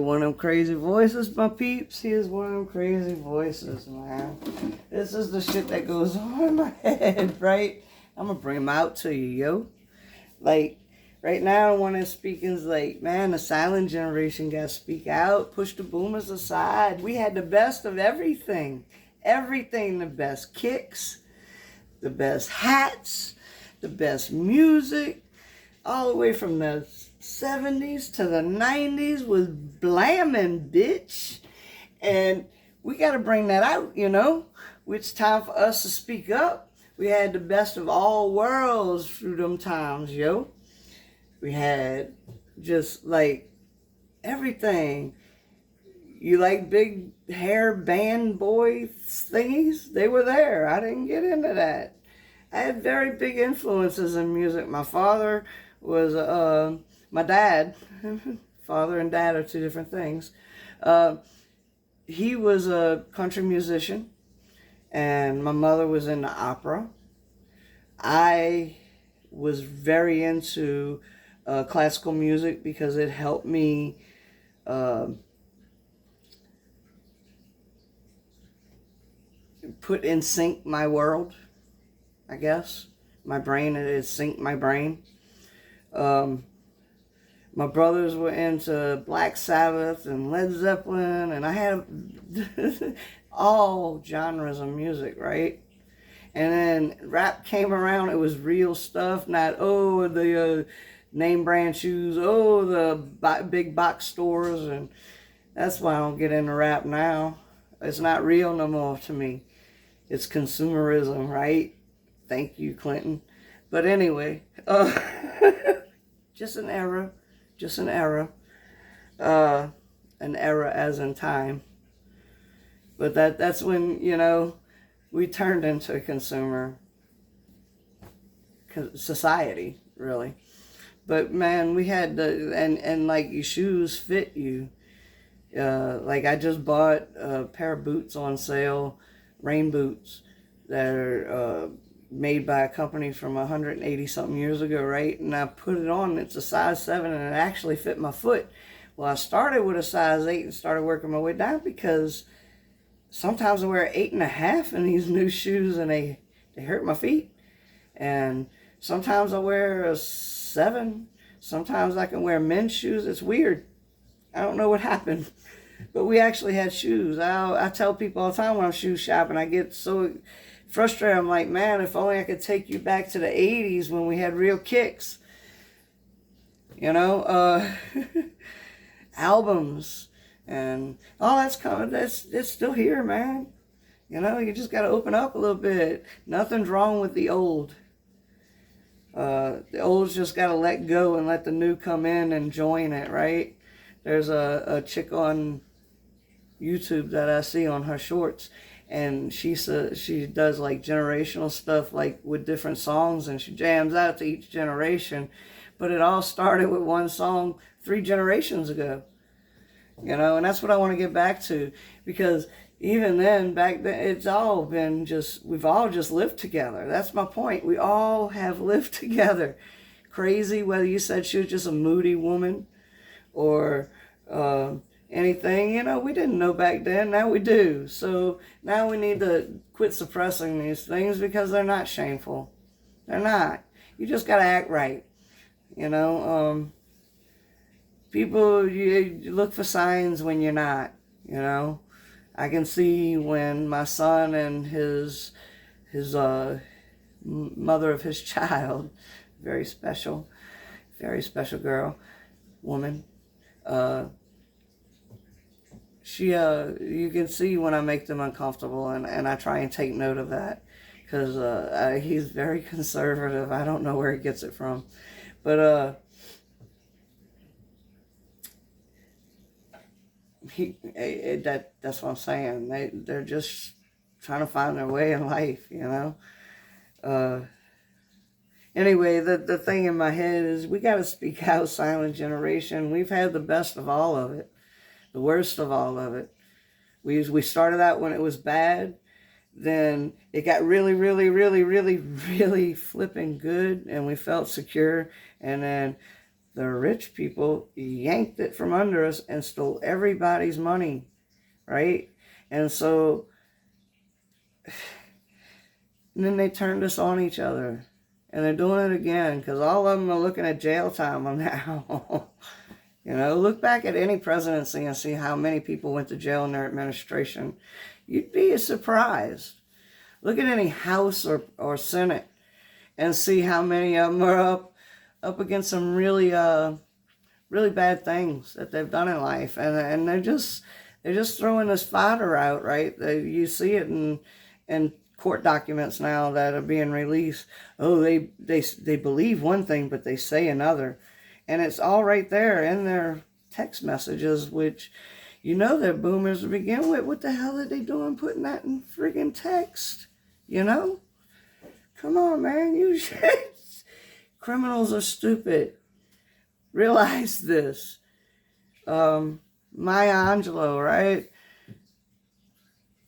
one of them crazy voices, my peeps. He is one of them crazy voices, man. This is the shit that goes on in my head, right? I'm gonna bring him out to you, yo. Like, right now, one of the speaking's like, man, the silent generation got to speak out, push the boomers aside. We had the best of everything. Everything, the best kicks, the best hats, the best music, all the way from the 70s to the 90s was blamming, bitch. And we got to bring that out, you know? It's time for us to speak up. We had the best of all worlds through them times, yo. We had just like everything. You like big hair band boy thingies? They were there. I didn't get into that. I had very big influences in music. My father was, my dad, father and dad are two different things. He was a country musician. And my mother was into opera. I was very into classical music because it helped me put in sync my world, I guess. My brain, it synced my brain. My brothers were into Black Sabbath and Led Zeppelin, and I had all genres of music, right? And then rap came around. It was real stuff, not, oh, the name brand shoes, oh, the big box stores. And that's why I don't get into rap now. It's not real no more to me. It's consumerism, right? Thank you, Clinton. But anyway, just an era. Just an era. An era as in time. But that's when, you know, we turned into a consumer society, really. But man, we had and like your shoes fit you. Like I just bought a pair of boots on sale, rain boots, that are made by a company from 180 something years ago, right? And I put it on, it's a size 7 and it actually fit my foot. Well, I started with a size 8 and started working my way down because sometimes I wear 8.5 in these new shoes and they hurt my feet. And sometimes I wear a 7. Sometimes I can wear men's shoes. It's weird. I don't know what happened. But we actually had shoes. I tell people all the time when I'm shoe shopping, I get so frustrated. I'm like, man, if only I could take you back to the 80s when we had real kicks. You know, albums and all that's coming. It's still here, man. You know, you just got to open up a little bit. Nothing's wrong with the old. The old's just got to let go and let the new come in and join it, right? There's a chick on YouTube that I see on her shorts, and she says she does like generational stuff, like with different songs, and she jams out to each generation. But it all started with one song 3 generations ago, you know, and that's what I want to get back to, because even then, back then, it's all been just, we've all just lived together. That's my point. We all have lived together. Crazy, whether you said she was just a moody woman or anything, you know, we didn't know back then. Now we do. So now we need to quit suppressing these things because they're not shameful. They're not. You just got to act right. You know, people, you look for signs when you're not, you know. I can see when my son and his mother of his child, very special girl, woman, she, you can see when I make them uncomfortable, and I try and take note of that, because he's very conservative. I don't know where he gets it from, but that's what I'm saying. They're just trying to find their way in life, you know. Anyway, the thing in my head is we got to speak out, silent generation. We've had the best of all of it, the worst of all of it. We started out when it was bad, then it got really, really, really, really, really flipping good, and we felt secure, and then the rich people yanked it from under us and stole everybody's money, right? And so, and then they turned us on each other. And they're doing it again, because all of them are looking at jail time on now. You know, look back at any presidency and see how many people went to jail in their administration. You'd be surprised. Look at any House or Senate and see how many of them are up against some really really bad things that they've done in life, and they're just throwing this fodder out, right? You see it in court documents now that are being released. Oh, they believe one thing, but they say another, and it's all right there in their text messages, which you know they're boomers to begin with. What the hell are they doing putting that in friggin' text? You know, come on, man, you shit. Criminals are stupid. Realize this. Maya Angelou, right?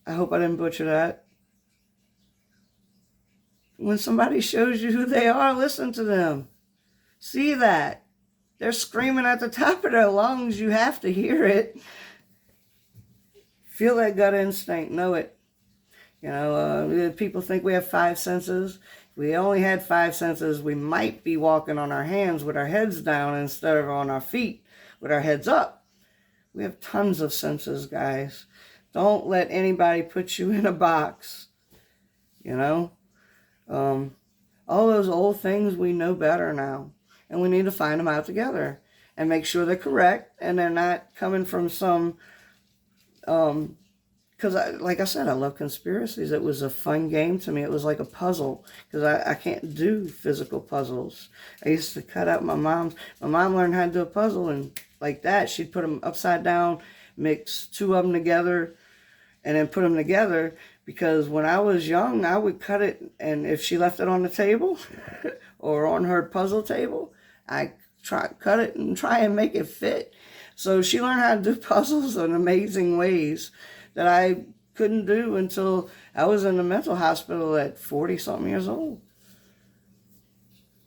I hope I didn't butcher that. When somebody shows you who they are, listen to them. See that. They're screaming at the top of their lungs. You have to hear it. Feel that gut instinct. Know it. You know, people think we have 5 senses. If we only had 5 senses, we might be walking on our hands with our heads down instead of on our feet with our heads up. We have tons of senses, guys. Don't let anybody put you in a box. You know? All those old things, we know better now. And we need to find them out together and make sure they're correct and they're not coming from some... because, like I said, I love conspiracies. It was a fun game to me. It was like a puzzle, because I can't do physical puzzles. I used to cut out my mom learned how to do a puzzle, and like that, she'd put them upside down, mix 2 of them together, and then put them together, because when I was young, I would cut it, and if she left it on the table or on her puzzle table, I cut it and try and make it fit. So she learned how to do puzzles in amazing ways that I couldn't do until I was in the mental hospital at 40-something years old.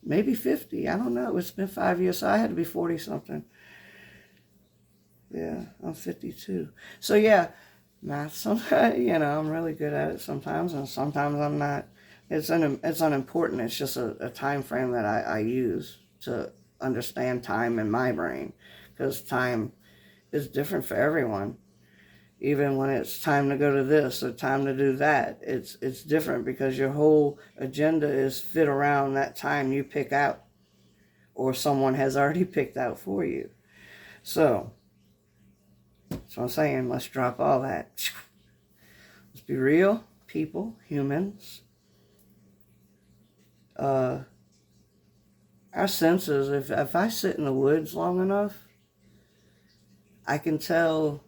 Maybe 50, I don't know. It's been 5 years, so I had to be 40-something. Yeah, I'm 52. So yeah, math, sometimes, you know, I'm really good at it sometimes, and sometimes I'm not. It's unimportant. It's just a time frame that I use to understand time in my brain, because time is different for everyone. Even when it's time to go to this or time to do that, it's different, because your whole agenda is fit around that time you pick out, or someone has already picked out for you. So, that's what I'm saying. Let's drop all that. Let's be real people, humans. Our senses, if I sit in the woods long enough, I can tell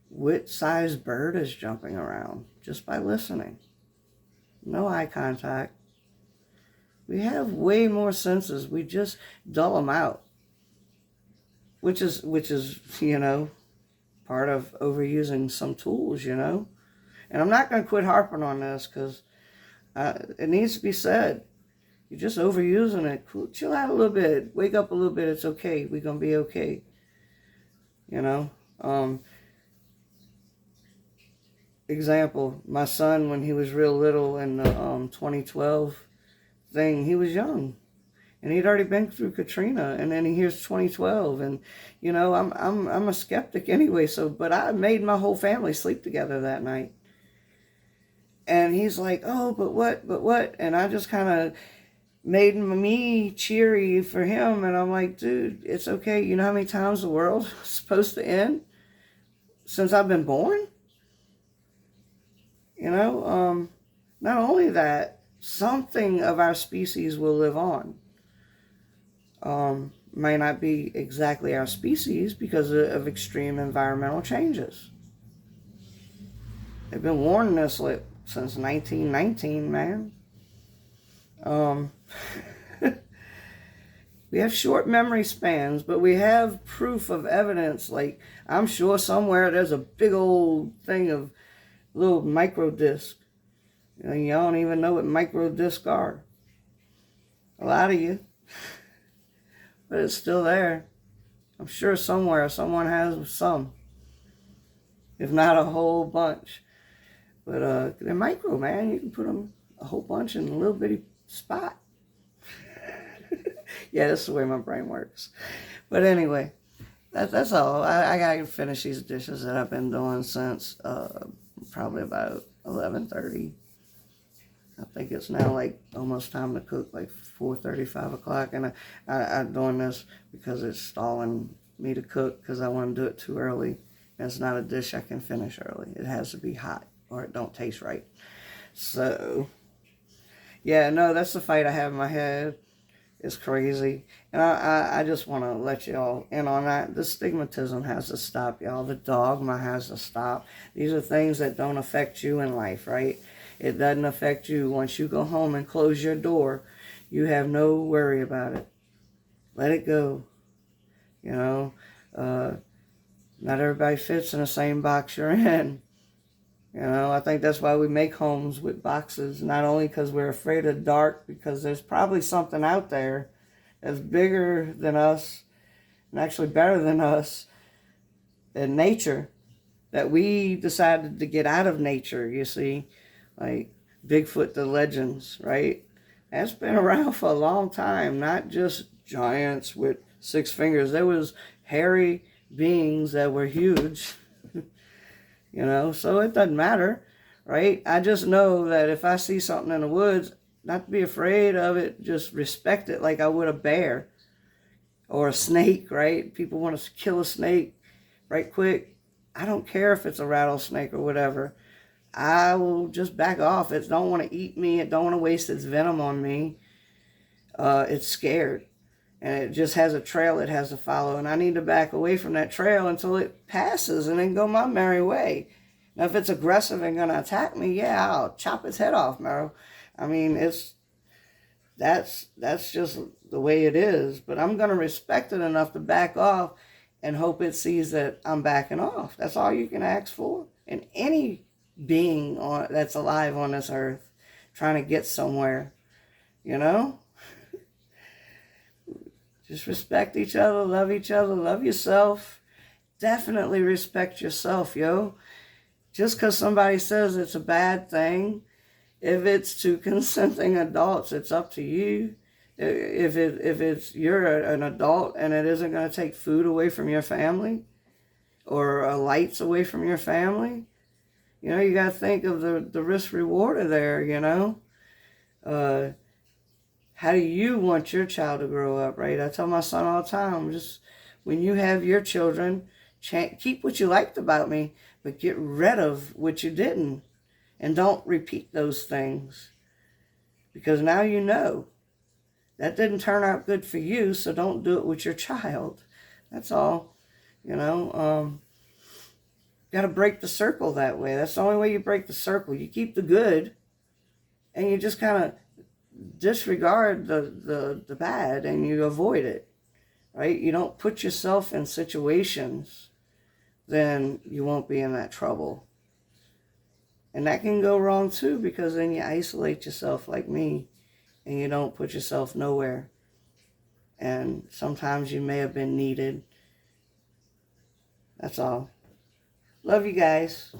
what size bird is jumping around just by listening. No eye contact. We have way more senses. We just dull them out, which is you know, part of overusing some tools, you know. And I'm not going to quit harping on this, because it needs to be said. You're just overusing it. Chill out a little bit. Wake up a little bit. It's okay. We're going to be okay. You know. Example, my son, when he was real little in the 2012 thing, he was young, and he'd already been through Katrina, and then he hears 2012, and you know, I'm a skeptic anyway. So, but I made my whole family sleep together that night, and he's like, "Oh, but what?" And I just kind of made me cheery for him, and I'm like, "Dude, it's okay. You know how many times the world is supposed to end since I've been born?" You know, not only that, something of our species will live on. May not be exactly our species because of extreme environmental changes. They've been warning us since 1919, man. We have short memory spans, but we have proof of evidence. Like, I'm sure somewhere there's a big old thing of little micro disc. You know, y'all don't even know what micro discs are. A lot of you. but it's still there. I'm sure somewhere someone has some, if not a whole bunch. But they're micro, man. You can put them a whole bunch in a little bitty spot. Yeah, that's the way my brain works. But anyway, that's all. I gotta finish these dishes that I've been doing since probably about 11:30. I think it's now like almost time to cook, like 4:30, 5 o'clock. And I'm doing this because it's stalling me to cook because I want to do it too early. And it's not a dish I can finish early. It has to be hot or it don't taste right. So, yeah, no, that's the fight I have in my head. It's crazy. And I just want to let y'all in on that. The stigmatism has to stop, y'all. The dogma has to stop. These are things that don't affect you in life, right? It doesn't affect you. Once you go home and close your door, you have no worry about it. Let it go. You know, not everybody fits in the same box you're in. You know, I think that's why we make homes with boxes, not only because we're afraid of dark, because there's probably something out there that's bigger than us and actually better than us in nature, that we decided to get out of nature, you see. Like Bigfoot, the legends, right? That's been around for a long time, not just giants with 6 fingers. There was hairy beings that were huge, you know, so it doesn't matter, right? I just know that if I see something in the woods, not to be afraid of it, just respect it like I would a bear or a snake, right? People want to kill a snake right quick. I don't care if it's a rattlesnake or whatever. I will just back off. It don't want to eat me. It don't want to waste its venom on me. It's scared. And it just has a trail it has to follow. And I need to back away from that trail until it passes and then go my merry way. Now, if it's aggressive and going to attack me, yeah, I'll chop its head off, Meryl. I mean, that's just the way it is. But I'm going to respect it enough to back off and hope it sees that I'm backing off. That's all you can ask for. And any being that's alive on this earth trying to get somewhere, you know? Just respect each other, love yourself. Definitely respect yourself, yo. Just because somebody says it's a bad thing, if it's to consenting adults, it's up to you. If it's you're an adult and it isn't going to take food away from your family or lights away from your family, you know, you got to think of the risk reward there, you know. How do you want your child to grow up, right? I tell my son all the time, just when you have your children, keep what you liked about me, but get rid of what you didn't. And don't repeat those things. Because now you know. That didn't turn out good for you, so don't do it with your child. That's all. You know, got to break the circle that way. That's the only way you break the circle. You keep the good, and you just kind of disregard the bad, and you avoid it, right? You don't put yourself in situations, then you won't be in that trouble. And that can go wrong too, because then you isolate yourself like me, and you don't put yourself nowhere. And sometimes you may have been needed. That's all. Love you guys.